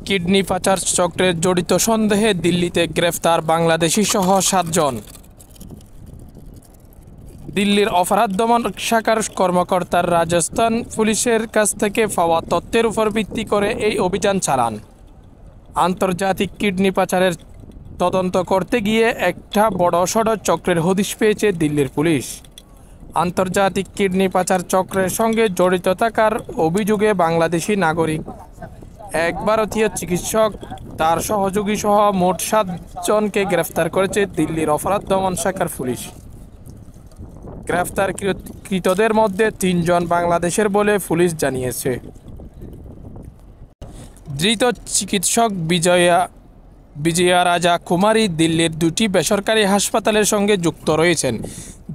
Kidney পাচার চক্রে জড়িত সন্দেহে দিল্লিতে গ্রেফতার বাংলাদেশি সহ 7 জন। দিল্লির অপরাধ দমন শাখার কর্মকর্তারা রাজস্থান পুলিশের কাছ থেকে পাওয়া তথ্যের উপর ভিত্তি করে এই অভিযান চালান। আন্তর্জাতিক কিডনি পাচারের তদন্ত করতে গিয়ে একটা বড়সড় চক্রের হদিশ পেয়েছে দিল্লির পুলিশ। আন্তর্জাতিক কিডনি পাচার চক্রের সঙ্গে জড়িত থাকার অভিযোগে বাংলাদেশি নাগরিক এক ভারতীয় চিকিৎসক তার সহযোগী সহ মোট 7 জনকে গ্রেফতার করেছে দিল্লির অপরাধ দমন শাখার পুলিশ। গ্রেফতারকৃতদের মধ্যে 3 জন বাংলাদেশের বলে পুলিশ জানিয়েছে। ধৃত চিকিৎসক বিজয়া রাজা কুমারী দিল্লির 2টি বেসরকারি হাসপাতালের সঙ্গে যুক্ত রয়েছেন।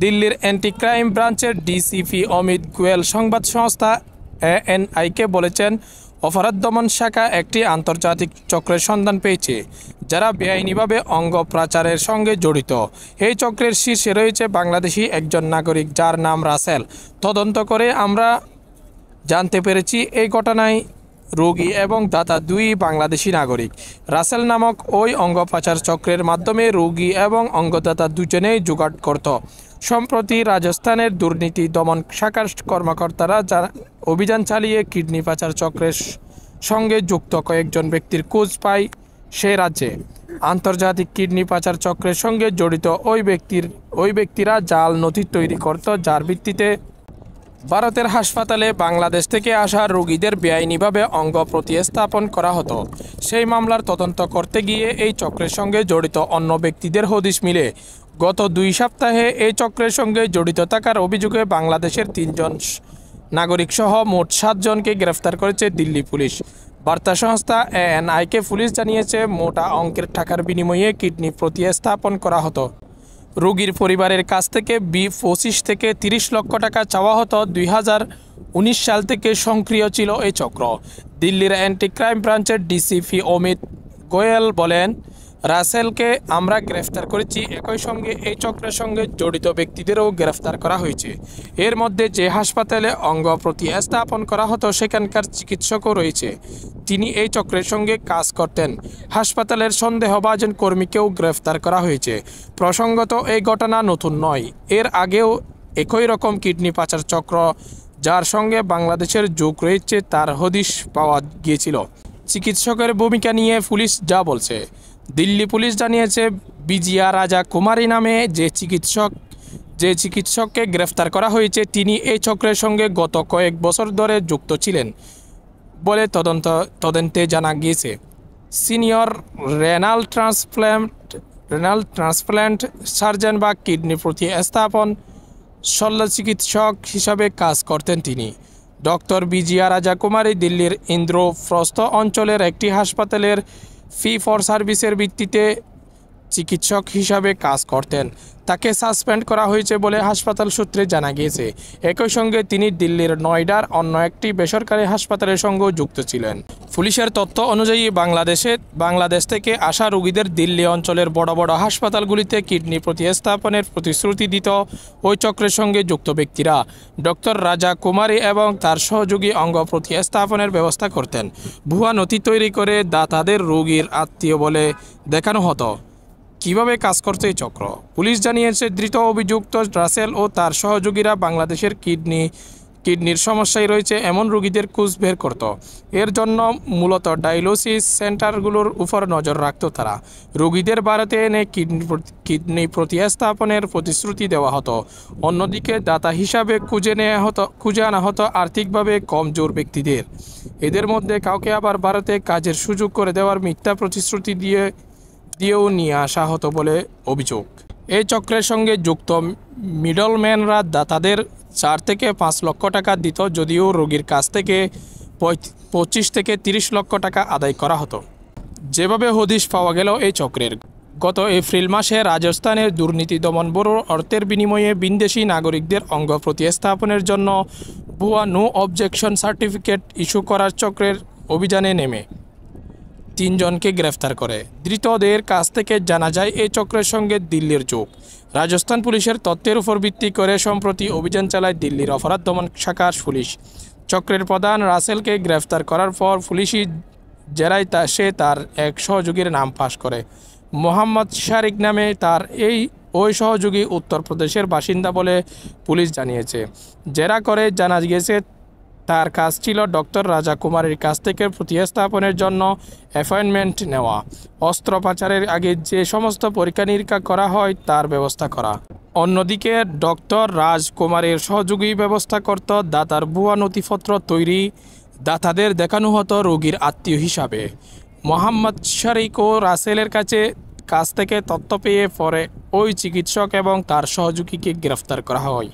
দিল্লির অ্যান্টি ক্রাইম ব্রাঞ্চের ডিসিপি অমিত গোয়েল সংবাদ সংস্থা ANI-কে বলেছেন, অপরাধ দমন শাখা একটি আন্তর্জাতিক চক্রের সন্ধান পেয়েছে যারা বেআইনিভাবে অঙ্গ পাচারের সঙ্গে জড়িত। এই চক্রের শীর্ষে রয়েছে বাংলাদেশি একজন নাগরিক যার নাম রাসেল। তদন্ত করে আমরা জানতে পেরেছি এই ঘটনায় রোগী এবং দাতা 2 বাংলাদেশি নাগরিক। রাসেল নামক ওই অঙ্গ পাচার চক্রের মাধ্যমে রোগী এবং অঙ্গদাতা দুজনেই জোগাড় করত। সম্প্রতি রাজস্থানের দুর্নীতি দমন শাখার কর্মকর্তারা অভিযান চালিয়ে কিডনি পাচার চক্রের সঙ্গে যুক্ত কয়েকজন ব্যক্তির খোঁজ পায় সে রাজ্যে। আন্তর্জাতিক কিডনি পাচার চক্রের সঙ্গে জড়িত ওই ব্যক্তিরা জাল নথি তৈরি করত, যার ভিত্তিতে ভারতের হাসপাতালে বাংলাদেশ থেকে আসা রোগীদের বেআইনিভাবে অঙ্গ প্রতিস্থাপন করা হতো। সেই মামলার তদন্ত করতে গিয়ে এই চক্রের সঙ্গে জড়িত অন্য ব্যক্তিদের হদিশ মিলে। গত 2 সপ্তাহে এই চক্রের সঙ্গে জড়িত থাকার অভিযোগে বাংলাদেশের 3 জন নাগরিক সহ মোট 7 জনকে গ্রেফতার করেছে দিল্লি পুলিশ। বার্তা সংস্থা ANI-কে পুলিশ জানিয়েছে, মোটা অঙ্কের টাকার বিনিময়ে কিডনি প্রতিস্থাপন করা হতো। রোগীর পরিবারের কাছ থেকে 25 থেকে 30 লক্ষ টাকা চাওয়া হতো। 2019 সাল থেকে সক্রিয় ছিল এই চক্র। দিল্লির অ্যান্টি ক্রাইম ব্রাঞ্চের ডিসিপি অমিত গোয়েল বলেন, রাসেলকে আমরা গ্রেফতার করেছি, একই সঙ্গে এই চক্রের সঙ্গে জড়িত ব্যক্তিদেরও গ্রেফতার করা হয়েছে। এর মধ্যে যে হাসপাতালে অঙ্গ প্রতিস্থাপন করা হতো সেখানকার চিকিৎসকও রয়েছে। তিনি এই চক্রের সঙ্গে কাজ করতেন। হাসপাতালের সন্দেহভাজন কর্মীকেও গ্রেফতার করা হয়েছে। প্রসঙ্গত, এই ঘটনা নতুন নয়। এর আগেও একই রকম কিডনি পাচার চক্র যার সঙ্গে বাংলাদেশের যোগ রয়েছে তার হদিশ পাওয়া গিয়েছিল। চিকিৎসকের ভূমিকা নিয়ে পুলিশ যা বলছে, দিল্লি পুলিশ জানিয়েছে, বিজয়া রাজা কুমারী নামে যে চিকিৎসককে গ্রেফতার করা হয়েছে তিনি এই চক্রের সঙ্গে গত কয়েক বছর ধরে যুক্ত ছিলেন বলে তদন্তে জানা গিয়েছে। সিনিয়র রেনাল ট্রান্সপ্ল্যান্ট সার্জন বা কিডনি প্রতিস্থাপন শল্য চিকিৎসক হিসাবে কাজ করতেন তিনি। ডক্টর বিজয়া রাজা কুমারী দিল্লির ইন্দ্রপ্রস্থ অঞ্চলের একটি হাসপাতালের ফি ফর সার্ভিসের ভিত্তিতে চিকিৎসক হিসাবে কাজ করতেন। তাকে সাসপেন্ড করা হয়েছে বলে হাসপাতাল সূত্রে জানা গিয়েছে। একই সঙ্গে তিনি দিল্লির নয়ডার অন্য একটি বেসরকারি হাসপাতালের সঙ্গেও যুক্ত ছিলেন। পুলিশের তথ্য অনুযায়ী বাংলাদেশ থেকে আসা রোগীদের দিল্লি অঞ্চলের বড় বড় হাসপাতালগুলিতে কিডনি প্রতিস্থাপনের প্রতিশ্রুতি দিত ওই চক্রের সঙ্গে যুক্ত ব্যক্তিরা। ডক্টর রাজা কুমারী এবং তার সহযোগী অঙ্গ প্রতিস্থাপনের ব্যবস্থা করতেন। ভুয়া নথি তৈরি করে দাতাদের রোগীর আত্মীয় বলে দেখানো হতো। কিভাবে কাজ করছে এই চক্র? পুলিশ জানিয়েছে, ধৃত অভিযুক্ত রাসেল ও তার সহযোগীরা বাংলাদেশের কিডনির সমস্যায় রয়েছে এমন রোগীদের খোঁজ বের করত। এর জন্য মূলত ডায়ালিসিস সেন্টারগুলোর উপর নজর রাখত তারা। রোগীদের ভারতে এনে কিডনি প্রতিস্থাপনের প্রতিশ্রুতি দেওয়া হতো। অন্যদিকে দাতা হিসাবে খুঁজে আনা হতো আর্থিকভাবে কমজোর ব্যক্তিদের। এদের মধ্যে কাউকে আবার ভারতে কাজের সুযোগ করে দেওয়ার মিথ্যা প্রতিশ্রুতি দিয়েও নিয়ে আসা হতো বলে অভিযোগ। এই চক্রের সঙ্গে যুক্ত মিডলম্যানরা দাতাদের 4 থেকে 5 লক্ষ টাকা দিত, যদিও রোগীর কাছ থেকে 25 থেকে 30 লক্ষ টাকা আদায় করা হতো। যেভাবে হদিশ পাওয়া গেল এই চক্রের, গত এপ্রিল মাসে রাজস্থানের দুর্নীতি দমন ব্যুরো অর্থের বিনিময়ে বিদেশি নাগরিকদের অঙ্গ প্রতিস্থাপনের জন্য ভুয়া নো অবজেকশন সার্টিফিকেট ইস্যু করার চক্রের অভিযানে নেমে 3 জনকে গ্রেফতার করে। ধৃতদের কাছ থেকে জানা যায় এই চক্রের সঙ্গে দিল্লির যোগ। রাজস্থান পুলিশের তথ্যের উপর ভিত্তি করে সম্প্রতি অভিযান চালায় দিল্লির অপরাধ দমন শাখার পুলিশ। চক্রের প্রধান রাসেলকে গ্রেফতার করার পর পুলিশই জেরায় সে তার এক সহযোগীর নাম ফাঁস করে। মোহাম্মদ শারিক নামে তার ওই সহযোগী উত্তরপ্রদেশের বাসিন্দা বলে পুলিশ জানিয়েছে। জেরা করে জানা গিয়েছে তার কাজ ছিল ডক্টর রাজা কুমারীর কাছ থেকে প্রতিস্থাপনের জন্য অ্যাপয়েন্টমেন্ট নেওয়া, অস্ত্র পাচারের আগে যে সমস্ত পরীক্ষা নিরীক্ষা করা হয় তার ব্যবস্থা করা। অন্যদিকে ডক্টর রাজকুমারের সহযোগী ব্যবস্থা করত দাতার ভুয়া নথিপত্র তৈরি, দাতাদের দেখানো হতো রোগীর আত্মীয় হিসাবে। মোহাম্মদ শারিক ও রাসেলের কাছ থেকে তথ্য পেয়ে পরে ওই চিকিৎসক এবং তার সহযোগীকে গ্রেফতার করা হয়।